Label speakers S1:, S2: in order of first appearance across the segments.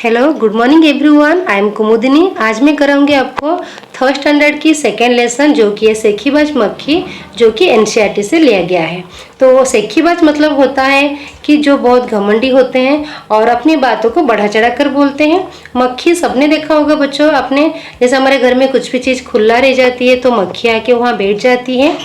S1: Hello, good morning everyone. I am Kumudini. आज मैं कराऊंगी आपको थर्ड स्टैंडर्ड की सेकेंड लेसन जो कि है सेखीबाज मक्खी, जो कि एनसीईआरटी से लिया गया है। तो सेखीबाज मतलब होता है कि जो बहुत घमंडी होते हैं और अपनी बातों को बढ़ा चढ़ा कर बोलते हैं। मक्खी सबने देखा होगा बच्चों अपने, जैसे हमारे घर में कुछ भी चीज़ खुला रह जाती है तो मक्खी आके वहाँ बैठ जाती है।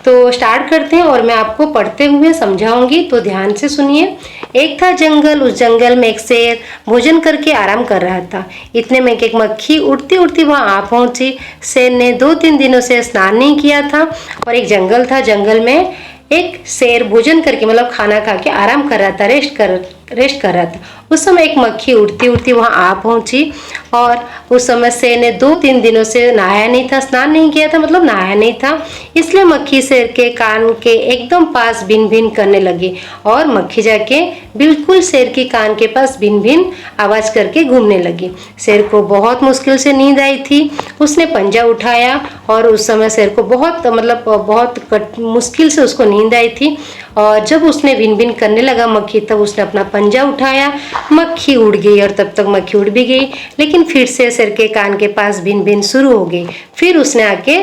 S1: तो स्टार्ट करते हैं और मैं आपको पढ़ते हुए समझाऊंगी, तो ध्यान से सुनिए। एक था जंगल, उस जंगल में एक शेर भोजन करके आराम कर रहा था। इतने में एक मक्खी उड़ती उड़ती वहां आ पहुंची। शेर ने 2-3 दिनों से स्नान नहीं किया था और एक जंगल था, जंगल में एक शेर भोजन करके मतलब खाना खा के आराम कर रहा था, रेस्ट कर रहा था। उस समय एक मक्खी उड़ती उड़ती वहां आ पहुंची और उस समय शेर ने 2-3 दिनों से नहाया नहीं था, स्नान नहीं किया था, मतलब नहाया नहीं था। इसलिए मक्खी शेर के कान के एकदम पास भिन भिन करने लगी और मक्खी जाके बिल्कुल शेर की कान के पास भिन भिन आवाज करके घूमने लगी। शेर को बहुत मुश्किल से नींद आई थी। उसने पंजा उठाया और उस समय शेर को बहुत मुश्किल से उसको नींद आई थी। और जब उसने भिन भिन करने लगा मक्खी, तब उसने अपना पंजा उठाया। मक्खी उड़ गई और तब तक मक्खी उड़ भी गई, लेकिन फिर से शेर के कान के पास भिन भिन शुरू हो गई। फिर उसने आके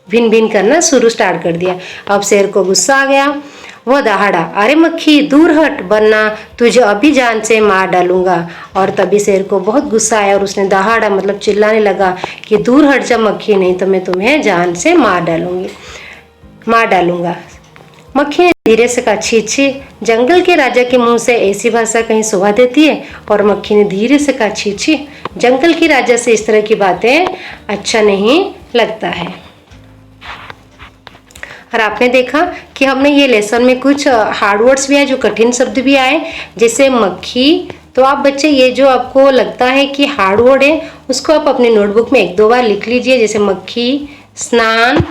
S1: भिन भिन करना शुरू स्टार्ट कर दिया। अब शेर को गुस्सा आ गया। वह दहाड़ा, अरे मक्खी दूर हट, वरना तुझे अभी जान से मार डालूंगा। और तभी शेर को बहुत गुस्सा आया और उसने दहाड़ा मतलब चिल्लाने लगा कि दूर हट जा मक्खी, नहीं तो मैं तुम्हें जान से मार डालूंगा। मक्खी ने धीरे से कहा, छी छी, जंगल के राजा के मुंह से ऐसी भाषा कहीं शोभा देती है। और मक्खी ने धीरे से कहा, छी छी, जंगल के राजा से इस तरह की बातें अच्छा नहीं लगता है। और आपने देखा कि हमने ये लेसन में कुछ हार्ड वर्ड्स भी आए, जो कठिन शब्द भी आए, जैसे मक्खी। तो आप बच्चे ये जो आपको लगता है कि हार्ड वर्ड है, उसको आप अपनी नोटबुक में 1-2 बार लिख लीजिए, जैसे मक्खी, स्नान,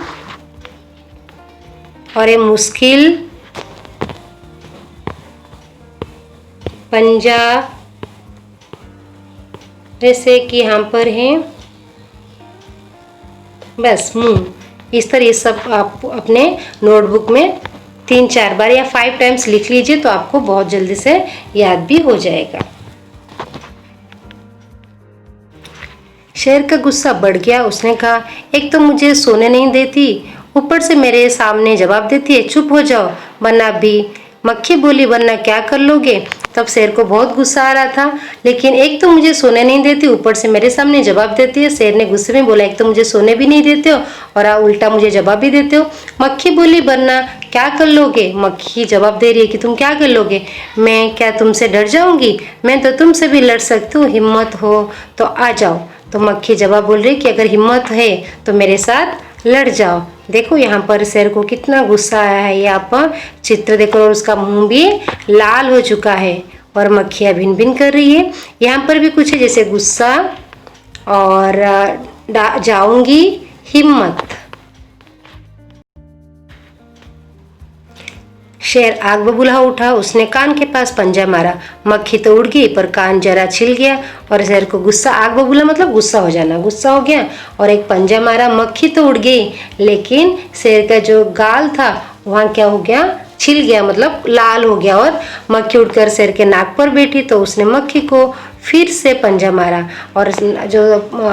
S1: और ये मुश्किल, पंजा, जैसे कि यहाँ पर है बस मुंह। इस तरह ये सब आप अपने नोटबुक में 3-4 बार या 5 टाइम्स लिख लीजिए, तो आपको बहुत जल्दी से याद भी हो जाएगा। शेर का गुस्सा बढ़ गया। उसने कहा, एक तो मुझे सोने नहीं देती, ऊपर से मेरे सामने जवाब देती है, चुप हो जाओ वरना भी। मक्खी बोली, वरना क्या कर लोगे? तब शेर को बहुत गुस्सा आ रहा था, लेकिन एक तो मुझे सोने नहीं देती, ऊपर से मेरे सामने जवाब देती है। शेर ने गुस्से में बोला, एक तो मुझे सोने भी नहीं देते हो और उल्टा मुझे जवाब भी देते हो। मक्खी बोली, वरना क्या कर लोगे? मक्खी जवाब दे रही है कि तुम क्या कर लोगे? मैं क्या तुमसे डर जाऊंगी? मैं तो तुमसे भी लड़ सकती हूँ, हिम्मत हो तो आ जाओ। तो मक्खी जवाब बोल रही कि अगर हिम्मत है तो मेरे साथ लड़ जाओ। देखो यहाँ पर शेर को कितना गुस्सा आया है, ये आप चित्र देखो, और उसका मुंह भी लाल हो चुका है और मक्खियाँ भिन भिन कर रही है। यहाँ पर भी कुछ है, जैसे गुस्सा और जाऊंगी, हिम्मत। शेर आग बबूला उठा, उसने कान के पास पंजा मारा। मक्खी तो उड़ गई पर कान जरा छिल गया और शेर को गुस्सा, आग बबूला मतलब गुस्सा हो जाना, गुस्सा हो गया और एक पंजा मारा। मक्खी तो उड़ गई, लेकिन शेर का जो गाल था वहाँ क्या हो गया, छिल गया, मतलब लाल हो गया। और मक्खी उड़कर शेर के नाक पर बैठी, तो उसने मक्खी को फिर से पंजा मारा और जो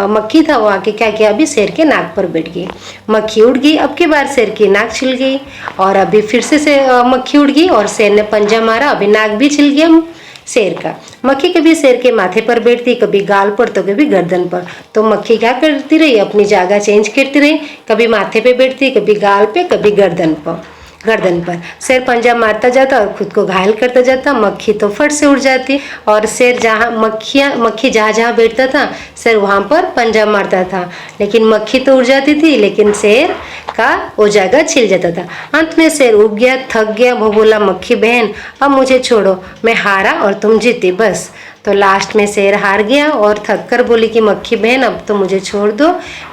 S1: मक्खी था वो आके क्या किया, अभी शेर के नाक पर बैठ गई। मक्खी उड़ गई, अब की बार शेर की नाक छिल गई और अभी फिर से मक्खी उड़ गई और शेर ने पंजा मारा, अभी नाक भी छिल गया शेर का। मक्खी कभी शेर के माथे पर बैठती, कभी गाल पर तो कभी गर्दन पर। तो मक्खी क्या करती रही, अपनी जगह चेंज करती रही, कभी माथे पे बैठती, कभी गाल पे, कभी गर्दन पर। शेर पंजा मारता जाता और खुद को घायल करता जाता। मक्खी तो फट से उड़ जाती और शेर मक्खी जहाँ बैठता था, शेर वहाँ पर पंजा मारता था, लेकिन मक्खी तो उड़ जाती थी, लेकिन शेर का वो जगह छिल जाता था। अंत में शेर उब गया, थक गया। वो बोला, मक्खी बहन अब मुझे छोड़ो, मैं हारा और तुम जीती, बस। तो लास्ट में शेर हार गया और थक कर बोली कि मक्खी बहन अब तो मुझे छोड़ दो,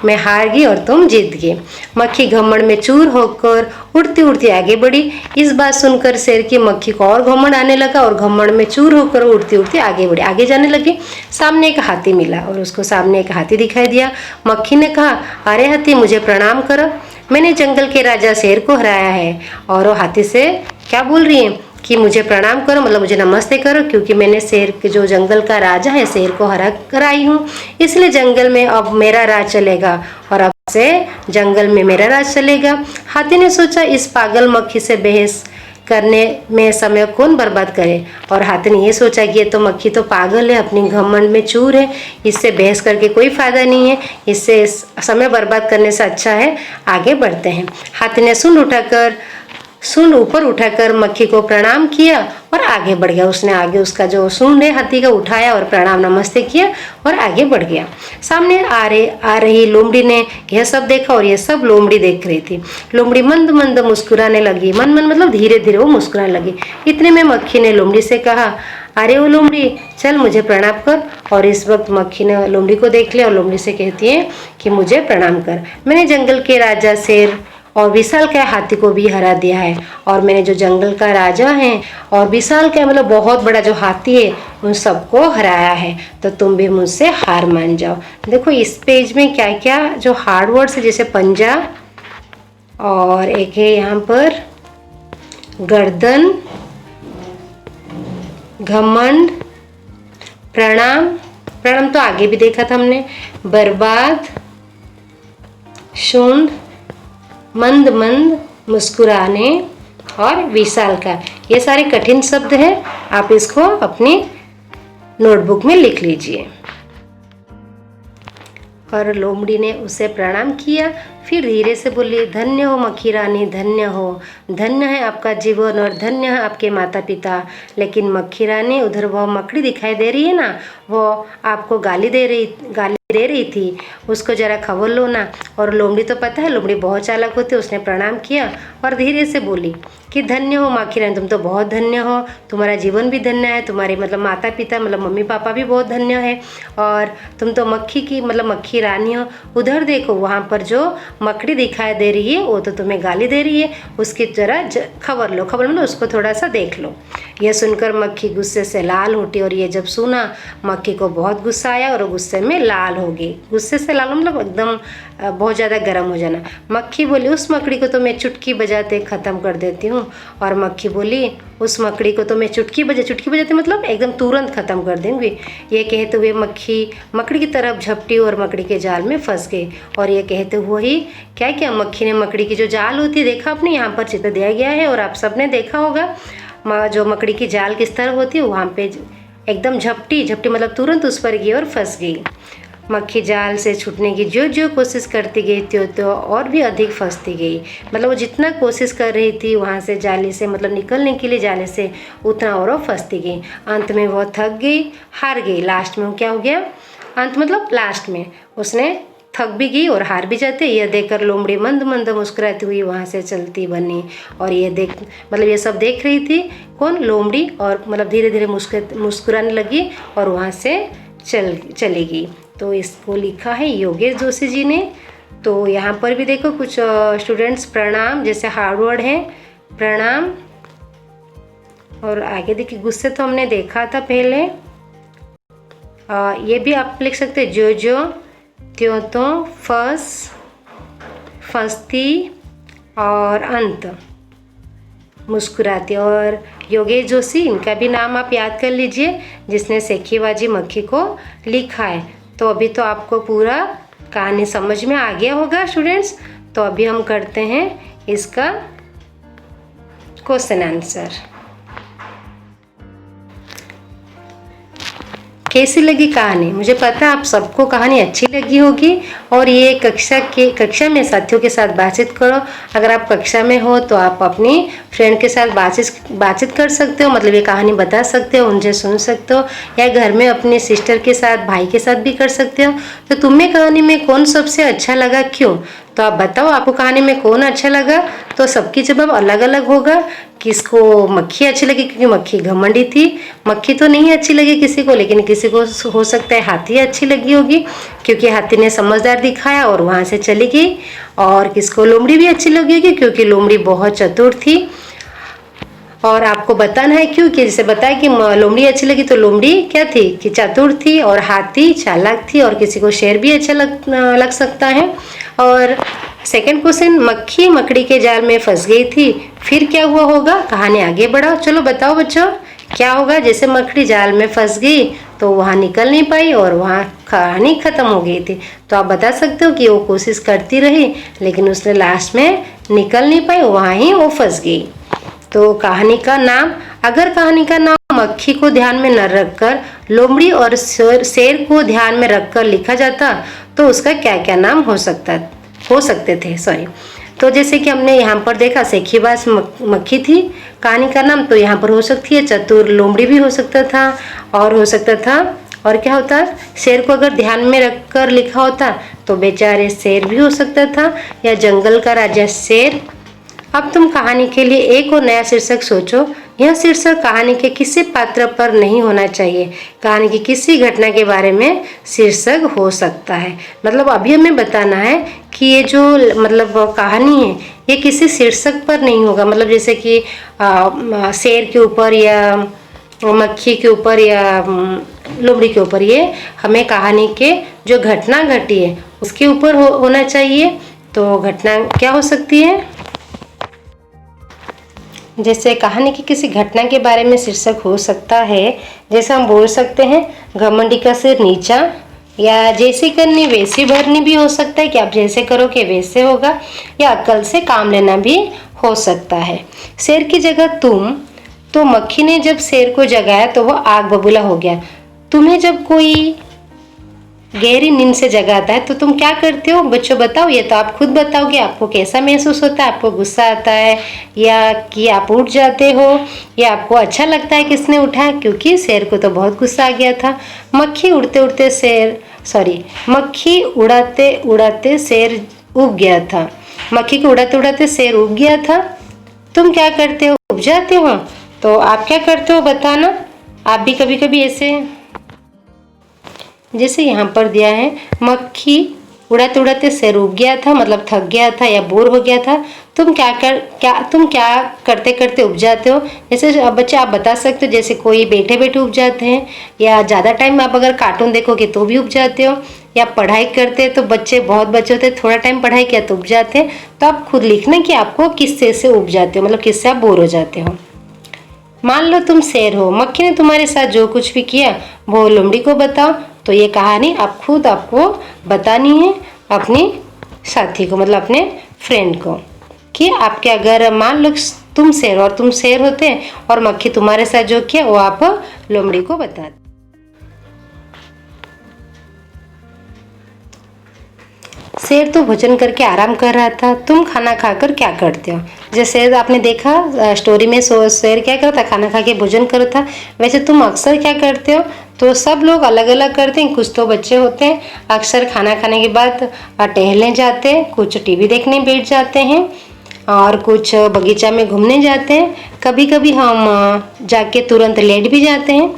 S1: मैं हार गई और तुम जीत गए। मक्खी घमंड में चूर होकर उड़ती उड़ती आगे बढ़ी। इस बात सुनकर शेर की मक्खी को और घमंड आने लगा और घमंड में चूर होकर उड़ती उड़ती आगे बढ़ी, आगे जाने लगी। सामने एक हाथी मिला और उसको सामने एक हाथी दिखाई दिया। मक्खी ने कहा, अरे हाथी, मुझे प्रणाम करो, मैंने जंगल के राजा शेर को हराया है। और वो हाथी से क्या बोल रही है कि मुझे प्रणाम करो, मतलब मुझे नमस्ते करो, क्योंकि मैंने शेर के जो जंगल का राजा है शेर को हरा कर आई हूँ, इसलिए जंगल में अब मेरा राज चलेगा और अब से जंगल में मेरा राज चलेगा। हाथी ने सोचा इस पागल मक्खी से बहस करने में समय कौन बर्बाद करे, और हाथी ने ये सोचा कि ये तो मक्खी तो पागल है, अपनी घमंड में चूर है, इससे बहस करके कोई फायदा नहीं है, इससे समय बर्बाद करने से अच्छा है आगे बढ़ते हैं। हाथी ने सूंड ऊपर उठाकर मक्खी को प्रणाम किया और आगे बढ़ गया। उसने आगे उसका जो सूंड है हाथी का उठाया और प्रणाम नमस्ते किया और आगे बढ़ गया। सामने आ रही लोमड़ी ने यह सब देखा और यह सब लोमड़ी देख रही थी। लोमड़ी मंद मंद मुस्कुराने लगी, मन मतलब धीरे धीरे वो मुस्कुराने लगी। इतने में मक्खी ने लोमड़ी से कहा, अरे वो लोमड़ी चल मुझे प्रणाम कर। और इस वक्त मक्खी ने लोमड़ी को देख लिया और लोमड़ी से कहती है कि मुझे प्रणाम कर, मैंने जंगल के राजा शेर और विशालकाय हाथी को भी हरा दिया है, और मैंने जो जंगल का राजा है और विशालकाय मतलब बहुत बड़ा जो हाथी है उन सबको हराया है, तो तुम भी मुझसे हार मान जाओ। देखो इस पेज में क्या क्या जो हार्ड वर्ड्स है, जैसे पंजा, और एक है यहाँ पर गर्दन, घमंड, प्रणाम तो आगे भी देखा था हमने, बर्बाद, शूंड, मंद मंद, मुस्कुराने और विशालकाय। ये सारे कठिन शब्द हैं, आप इसको अपनी नोटबुक में लिख लीजिए। और लोमड़ी ने उसे प्रणाम किया, फिर धीरे से बोली, धन्य हो मक्खी रानी, धन्य हो, धन्य है आपका जीवन और धन्य है आपके माता पिता। लेकिन मक्खी रानी, उधर वो मकड़ी दिखाई दे रही है ना, वो आपको गाली दे रही थी, उसको जरा खबर लो ना। और लोमड़ी तो पता है लोमड़ी बहुत चालाक होती है, उसने प्रणाम किया और धीरे से बोली कि धन्य हो मक्खी रानी, तुम तो बहुत धन्य हो, तुम्हारा जीवन भी धन्य है, तुम्हारे मतलब माता पिता मतलब मम्मी पापा भी बहुत धन्य है, और तुम तो मक्खी की मतलब मक्खी रानी हो। उधर देखो वहाँ पर जो मकड़ी दिखाई दे रही है वो तो तुम्हें गाली दे रही है, उसकी जरा खबर लो, खबर मतलब उसको थोड़ा सा देख लो। यह सुनकर मक्खी गुस्से से लाल होती, और ये जब सुना मक्खी को बहुत गुस्सा आया और गुस्से में लाल हो गई। गुस्से से लाल मतलब एकदम बहुत ज़्यादा गर्म हो जाना। मक्खी बोली, उस मकड़ी को तो मैं चुटकी बजाते ख़त्म कर देती हूँ। और मक्खी बोली, उस मकड़ी को तो मैं चुटकी बजाते मतलब एकदम तुरंत ख़त्म कर देंगे। ये कहते हुए मक्खी मकड़ी की तरफ झपटी और मकड़ी के जाल में फंस गई। और ये कहते हुए ही क्या मक्खी ने मकड़ी की जो जाल होती है, देखा आपने, यहाँ पर चित्र दिया गया है और आप सबने देखा होगा जो मकड़ी की जाल किस तरह होती है, वहाँ पे एकदम झपटी मतलब तुरंत उस पर गई और फंस गई। मक्खी जाल से छूटने की जो कोशिश करती गई त्यों और भी अधिक फंसती गई। मतलब वो जितना कोशिश कर रही थी वहाँ से जाली से मतलब निकलने के लिए जाले से, उतना और वो फंसती गई। अंत में वो थक गई, हार गई। लास्ट में वो क्या हो गया, अंत मतलब लास्ट में उसने थक भी गई और हार भी जाते। यह देखकर लोमड़ी मंद मंद मुस्कुराती हुई वहाँ से चलती बनी। और ये सब देख रही थी कौन, लोमड़ी, और मतलब धीरे धीरे मुस्कुराने लगी और वहाँ से चली गई। तो इसको लिखा है योगेश जोशी जी ने। तो यहाँ पर भी देखो कुछ स्टूडेंट्स प्रणाम जैसे हार्ड वर्ड है, प्रणाम। और आगे देखिए गुस्से तो हमने देखा था पहले। ये भी आप लिख सकते हैं, जो त्यों फंसती और अंत मुस्कुराती। और योगेश जोशी, इनका भी नाम आप याद कर लीजिए, जिसने सेखीबाजी मक्खी को लिखा है। तो अभी तो आपको पूरा कहानी समझ में आ गया होगा स्टूडेंट्स। तो अभी हम करते हैं इसका क्वेश्चन आंसर। कैसी लगी कहानी? मुझे पता है आप सबको कहानी अच्छी लगी होगी। और ये कक्षा में साथियों के साथ बातचीत करो। अगर आप कक्षा में हो तो आप अपनी फ्रेंड के साथ बातचीत कर सकते हो, मतलब ये कहानी बता सकते हो, उनसे सुन सकते हो, या घर में अपने सिस्टर के साथ, भाई के साथ भी कर सकते हो। तो तुम्हें कहानी में कौन सबसे अच्छा लगा, क्यों? तो आप बताओ आपको कहानी में कौन अच्छा लगा। तो सबकी जवाब अलग अलग होगा। किसको मक्खी अच्छी लगी क्योंकि मक्खी घमंडी थी, मक्खी तो नहीं अच्छी लगी किसी को, लेकिन किसी को हो सकता है हाथी अच्छी लगी होगी क्योंकि हाथी ने समझदार दिखाया और वहाँ से चली गई। और किसको लोमड़ी भी अच्छी लगी होगी क्योंकि लोमड़ी बहुत चतुर थी। और आपको बताना है क्यों, कि जैसे बताया कि लोमड़ी अच्छी लगी तो लोमड़ी क्या थी कि चतुर थी, और हाथी चालाक थी, और किसी को शेर भी अच्छा लग सकता है। और सेकंड क्वेश्चन, मक्खी मकड़ी के जाल में फंस गई थी, फिर क्या हुआ होगा, कहानी आगे बढ़ाओ। चलो बताओ बच्चों क्या होगा। जैसे मकड़ी जाल में फंस गई तो वहाँ निकल नहीं पाई और वहाँ कहानी खत्म हो गई थी। तो आप बता सकते हो कि वो कोशिश करती रही लेकिन उसने लास्ट में निकल नहीं पाई, वहाँ ही वो फंस गई। तो कहानी का नाम, अगर कहानी का नाम मक्खी को ध्यान में न रखकर लोमड़ी और शेर को ध्यान में रखकर लिखा जाता तो उसका क्या क्या नाम हो सकते थे। सॉरी। तो जैसे कि हमने यहाँ पर देखा सेखीबाज मक्खी थी कहानी का नाम, तो यहाँ पर हो सकती है चतुर लोमड़ी भी हो सकता था, और हो सकता था और क्या होता, शेर को अगर ध्यान में रखकर लिखा होता तो बेचारे शेर भी हो सकता था, या जंगल का राजा शेर। अब तुम कहानी के लिए एक और नया शीर्षक सोचो। यह शीर्षक कहानी के किसी पात्र पर नहीं होना चाहिए, कहानी की किसी घटना के बारे में शीर्षक हो सकता है। मतलब अभी हमें बताना है कि ये जो मतलब कहानी है ये किसी शीर्षक पर नहीं होगा। मतलब जैसे कि शेर के ऊपर या मक्खी के ऊपर या लोमड़ी के ऊपर, ये हमें कहानी के जो घटना घटी है उसके ऊपर होना चाहिए। तो घटना क्या हो सकती है, जैसे कहानी की किसी घटना के बारे में शीर्षक हो सकता है। जैसे हम बोल सकते हैं घमंडी का सिर नीचा, या जैसी करनी वैसी भरनी भी हो सकता है कि आप जैसे करोगे वैसे होगा, या अक्ल से काम लेना भी हो सकता है। शेर की जगह तुम, तो मक्खी ने जब शेर को जगाया तो वह आग बबूला हो गया। तुम्हें जब कोई गहरी नींद से जगाता है तो तुम क्या करते हो बच्चों, बताओ। ये तो आप खुद बताओगे, आपको कैसा महसूस होता है, आपको गुस्सा आता है या कि आप उठ जाते हो, या आपको अच्छा लगता है किसने उठाया, क्योंकि शेर को तो बहुत गुस्सा आ गया था। मक्खी उड़ते उड़ाते शेर उब गया था। मक्खी को उड़ाते उड़ाते शेर उब गया था। तुम क्या करते हो, उब जाते हो। तो आप क्या करते हो बताना। आप भी कभी कभी ऐसे, जैसे यहाँ पर दिया है मक्खी उड़ाते उड़ाते शेर उब गया था, मतलब थक गया था या बोर हो गया था। तुम क्या करते करते उब जाते हो। जैसे बच्चे आप बता सकते हो, जैसे कोई बैठे बैठे उब जाते हैं, या ज़्यादा टाइम आप अगर कार्टून देखोगे तो भी उब जाते हो, या पढ़ाई करते हैं तो बहुत बच्चे होते हैं थोड़ा टाइम पढ़ाई किया तो उब जाते हैं। तो आप खुद लिखना कि आपको किससे से उब जाते हो, मतलब किससे आप बोर हो जाते हो। मान लो तुम शेर हो, मक्खी ने तुम्हारे साथ जो कुछ भी किया वो लोमड़ी को बताओ। तो ये कहानी आपको बतानी है अपनी साथी को, मतलब अपने फ्रेंड को, कि आपके अगर मान लो तुम शेर होते और मक्खी तुम्हारे साथ जो किया वो आप लोमड़ी को बता। शेर तो भोजन करके आराम कर रहा था, तुम खाना खाकर क्या करते हो। जैसे आपने देखा स्टोरी में शेर क्या करता, खाना खा के भोजन करता। वैसे तुम अक्सर क्या करते हो, तो सब लोग अलग अलग करते हैं। कुछ तो बच्चे होते हैं अक्सर खाना खाने के बाद टहलने जाते हैं, कुछ टीवी देखने बैठ जाते हैं, और कुछ बगीचा में घूमने जाते हैं। कभी कभी हम जाके तुरंत लेट भी जाते हैं।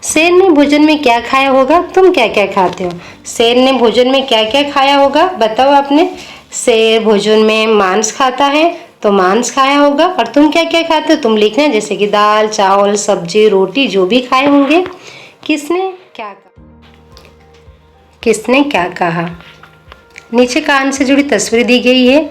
S1: शेर ने भोजन में क्या खाया होगा, तुम क्या क्या खाते हो। शेर ने भोजन में क्या क्या खाया होगा बताओ आपने। शेर भोजन में मांस खाता है तो मांस खाया होगा, और तुम क्या क्या खाते हो तुम लिखना, जैसे कि दाल चावल सब्जी रोटी जो भी खाए होंगे। किसने क्या कहा। नीचे कान से जुड़ी तस्वीर दी गई है,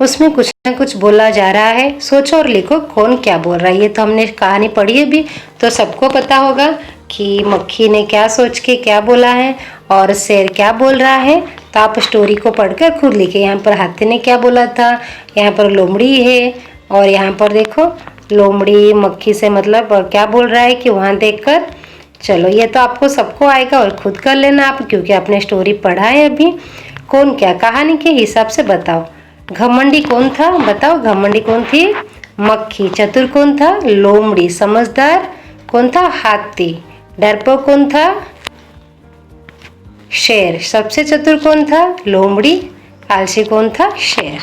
S1: उसमें कुछ ना कुछ बोला जा रहा है। सोचो और लिखो कौन क्या बोल रहा है। ये तो हमने कहानी पढ़ी है भी, तो सबको पता होगा कि मक्खी ने क्या सोच के क्या बोला है और शेर क्या बोल रहा है। तो आप स्टोरी को पढ़कर खुद लिखे। यहाँ पर हाथी ने क्या बोला था, यहाँ पर लोमड़ी है, और यहाँ पर देखो लोमड़ी मक्खी से मतलब क्या बोल रहा है कि वहाँ देखकर। चलो ये तो आपको सबको आएगा और खुद कर लेना आप, क्योंकि आपने स्टोरी पढ़ा है अभी। कौन क्या, कहानी के हिसाब से बताओ। घमंडी कौन था बताओ, घमंडी कौन थी, मक्खी। चतुर कौन था, लोमड़ी। समझदार कौन था, हाथी। डरपोक कौन था, शेर। सबसे चतुर कौन था, लोमड़ी। आलसी कौन था, शेर।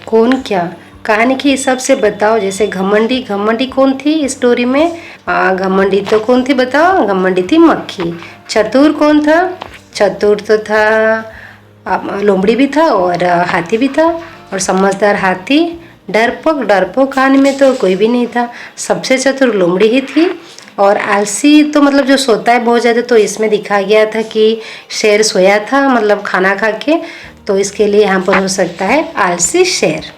S1: कौन क्या, कहानी के हिसाब से बताओ। जैसे घमंडी कौन थी इस स्टोरी में, घमंडी तो कौन थी बताओ, घमंडी थी मक्खी। चतुर कौन था, चतुर तो था लोमड़ी भी था और हाथी भी था, और समझदार हाथी। डरपोक कहानी में तो कोई भी नहीं था, सबसे चतुर लोमड़ी ही थी। और आलसी तो मतलब जो सोता है बहुत ज़्यादा, तो इसमें दिखाया गया था कि शेर सोया था मतलब खाना खा के, तो इसके लिए यहाँ पर हो सकता है आलसी शेर।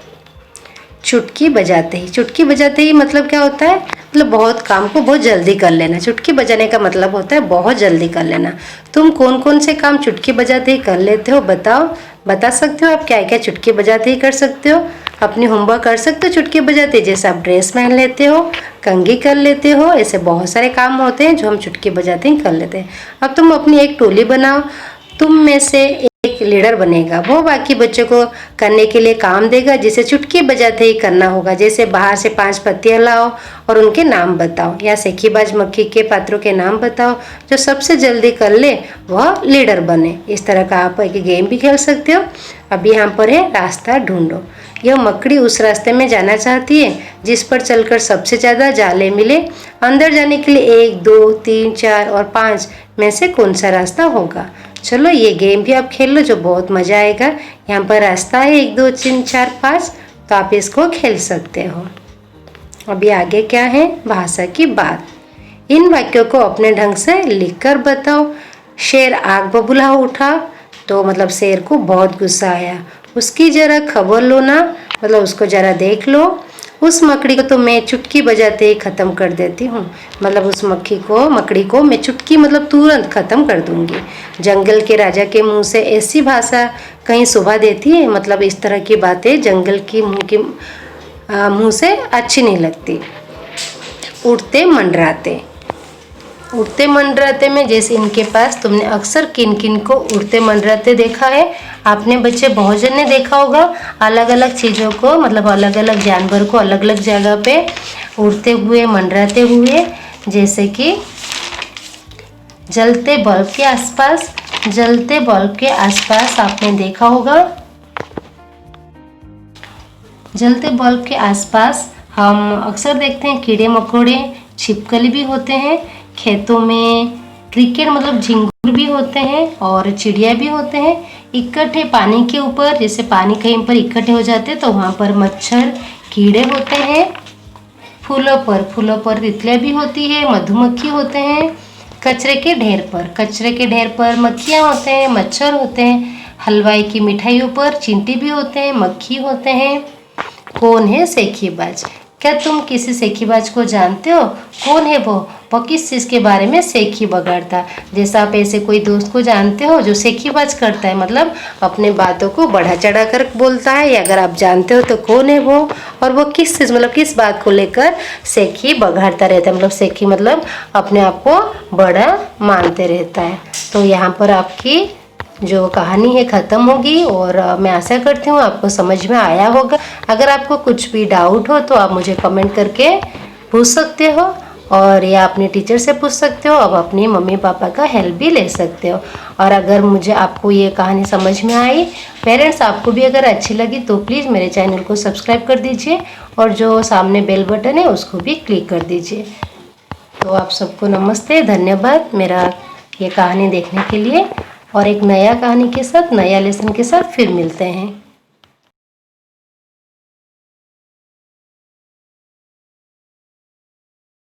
S1: चुटकी बजाते ही। चुटकी बजाते ही मतलब क्या होता है, मतलब बहुत काम को बहुत जल्दी कर लेना। चुटकी बजाने का मतलब होता है बहुत जल्दी कर लेना। तुम कौन कौन से काम चुटकी बजाते ही कर लेते हो बताओ, बता सकते हो आप क्या क्या चुटकी बजाते ही कर सकते हो। अपनी होमवर्क कर सकते हो चुटकी बजाते, जैसे आप ड्रेस पहन लेते हो, कंघी कर लेते हो, ऐसे बहुत सारे काम होते हैं जो हम चुटकी बजाते ही कर लेते हैं। अब तुम अपनी एक टोली बनाओ, तुम में से एक लीडर बनेगा, वो बाकी बच्चों को करने के लिए काम देगा जिसे चुटकी बजाते ही करना होगा। जैसे बाहर से 5 पत्तियां लाओ और उनके नाम बताओ, या सेखीबाज मक्खी के पात्रों के नाम बताओ। जो सबसे जल्दी कर ले वह लीडर बने। इस तरह का आप एक गेम भी खेल सकते हो। अब यहाँ पर है रास्ता ढूंढो। यह मकड़ी उस रास्ते में जाना चाहती है जिस पर चलकर सबसे ज़्यादा जाले मिले। अंदर जाने के लिए 1, 2, 3, 4 और 5 में से कौन सा रास्ता होगा। चलो ये गेम भी आप खेल लो, जो बहुत मज़ा आएगा। यहाँ पर रास्ता है 1, 2, 3, 4, 5, तो आप इसको खेल सकते हो। अभी आगे क्या है, भाषा की बात। इन वाक्यों को अपने ढंग से लिखकर बताओ। शेर आग बबूला उठा, तो मतलब शेर को बहुत गुस्सा आया। उसकी जरा खबर लो ना, मतलब उसको जरा देख लो। उस मकड़ी को तो मैं चुटकी बजाते ही ख़त्म कर देती हूँ, मतलब उस मकड़ी को मैं चुटकी मतलब तुरंत ख़त्म कर दूँगी। जंगल के राजा के मुंह से ऐसी भाषा कहीं शोभा देती है, मतलब इस तरह की बातें जंगल की मुंह से अच्छी नहीं लगती। उड़ते मंडराते में, जैसे इनके पास तुमने अक्सर किन किन को उड़ते मंडराते देखा है। आपने बच्चे बहुत जन ने देखा होगा अलग अलग चीज़ों को, मतलब अलग अलग जानवर को अलग अलग जगह पे उड़ते हुए मंडराते हुए। जैसे कि जलते बल्ब के आसपास आपने देखा होगा। जलते बल्ब के आसपास हम अक्सर देखते हैं कीड़े मकोड़े, छिपकली भी होते हैं। खेतों में क्रिकेट मतलब झिंगुर भी होते हैं और चिड़िया भी होते हैं। इकट्ठे पानी के ऊपर, जैसे पानी कहीं पर इकट्ठे हो जाते हैं तो वहाँ पर मच्छर कीड़े होते हैं। फूलों पर तितलियाँ भी होती है, मधुमक्खी होते हैं। कचरे के ढेर पर मक्खियाँ होते हैं, मच्छर होते हैं। हलवाई की मिठाइयों पर चींटी भी होते हैं, मक्खी होते हैं। कौन है सेखीबाज। क्या तुम किसी सेखीबाज को जानते हो। कौन है वो किस चीज़ के बारे में सेखी बगाड़ता। जैसा आप ऐसे कोई दोस्त को जानते हो जो सेखीबाज करता है, मतलब अपने बातों को बढ़ा चढ़ा कर बोलता है, या अगर आप जानते हो तो कौन है वो, और वो किस चीज़ मतलब किस बात को लेकर सेखी बगाड़ता रहता है। मतलब सेखी मतलब अपने आप को बड़ा मानते रहता है। तो यहाँ पर आपकी जो कहानी है ख़त्म होगी, और मैं आशा करती हूँ आपको समझ में आया होगा। अगर आपको कुछ भी डाउट हो तो आप मुझे कमेंट करके पूछ सकते हो, और या अपने टीचर से पूछ सकते हो। अब अपनी मम्मी पापा का हेल्प भी ले सकते हो। और अगर मुझे आपको ये कहानी समझ में आई, पेरेंट्स आपको भी अगर अच्छी लगी, तो प्लीज़ मेरे चैनल को सब्सक्राइब कर दीजिए, और जो सामने बेल बटन है उसको भी क्लिक कर दीजिए। तो आप सबको नमस्ते, धन्यवाद मेरा ये कहानी देखने के लिए। और एक नया कहानी के साथ, नया लेसन के साथ फिर मिलते हैं।